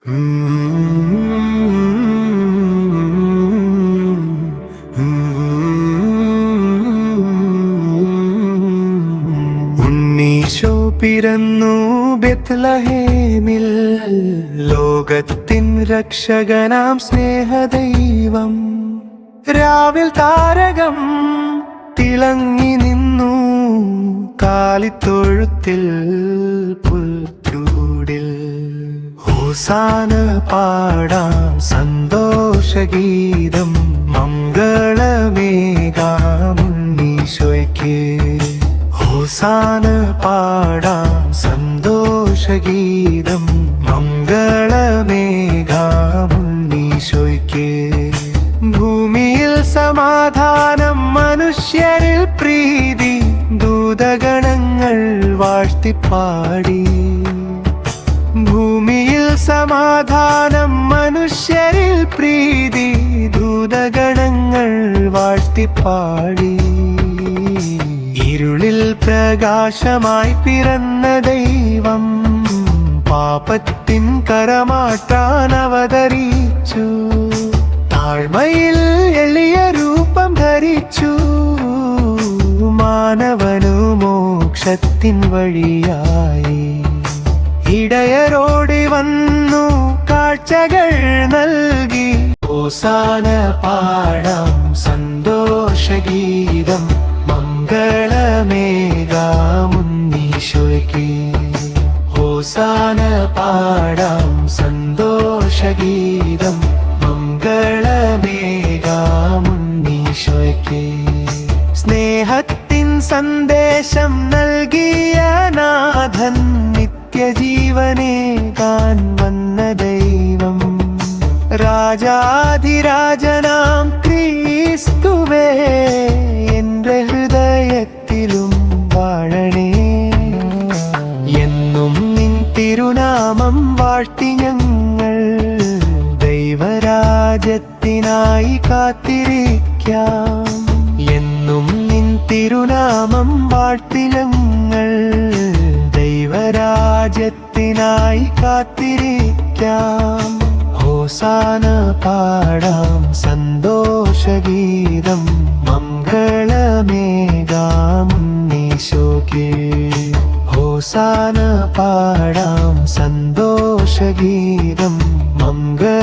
ഉണ്ണീശോ പിറന്നു ബെത്ലഹേമിൽ, ലോകത്തിൻ രക്ഷകനാം സ്നേഹദൈവം. രാവിൽ താരകം തിളങ്ങി നിന്നു, കാലിത്തൊഴുത്തിൽ പുൽക്കൂടിൽ. ഹോസാന പാടാം സന്തോഷഗീതം, മംഗളമേകാം ഉണ്ണീശോയ്ക്ക്. ഹോസാന പാടാം സന്തോഷഗീതം, മംഗളമേകാം ഉണ്ണീശോയ്ക്ക്. ഭൂമിയിൽ സമാധാനം, മനുഷ്യരിൽ പ്രീതി, ദൂതഗണങ്ങൾ വാഴ്ത്തിപ്പാടി. ഭൂമിയിൽ സമാധാനം, മനുഷ്യരിൽ പ്രീതി, ദൂതഗണങ്ങൾ വാഴ്ത്തിപ്പാടി. ഇരുളിൽ പ്രകാശമായി പിറന്ന ദൈവം, പാപത്തിൻ കരമാറ്റാൻ അവതരിച്ചു. താഴ്മയിൽ എളിയ രൂപം ധരിച്ചു, മാനവനു മോക്ഷത്തിൻ വഴിയായി. ഇടയരോടി വന്നു കാഴ്ചകൾ നൽകി. ഹോസാന പാടാം സന്തോഷഗീതം, മംഗളമേകാം ഉണ്ണീശോയ്ക്ക്. ഹോസാന പാടാം സന്തോഷഗീതം, മംഗളമേകാം ഉണ്ണീശോയ്ക്ക്. സ്നേഹത്തിൻ സന്ദേശം നൽകിയ നാഥൻ, നിത്യജീവനേകാൻ വന്ന ദൈവം. രാജാധിരാജനാം ക്രിസ്തുവേ, എന്റെ ഹൃദയത്തിലും വാഴണേ. എന്നും നിൻ തിരുനാമം വാഴ്ത്തി ഞങ്ങൾ, ദൈവരാജ്യത്തിനായി കാത്തിരിക്കാം. എന്നും നിൻ തിരുനാമം വാഴ്ത്തി ഞങ്ങൾ, ദൈവരാജ്യത്തിനായി കാത്തിരിക്കാം. ഹോസാന പാടാം സന്തോഷഗീതം, മംഗളമേകാം ഉണ്ണീശോയ്ക്ക്. ഹോസാന പാടാം സന്തോഷഗീതം, മംഗളമേകാം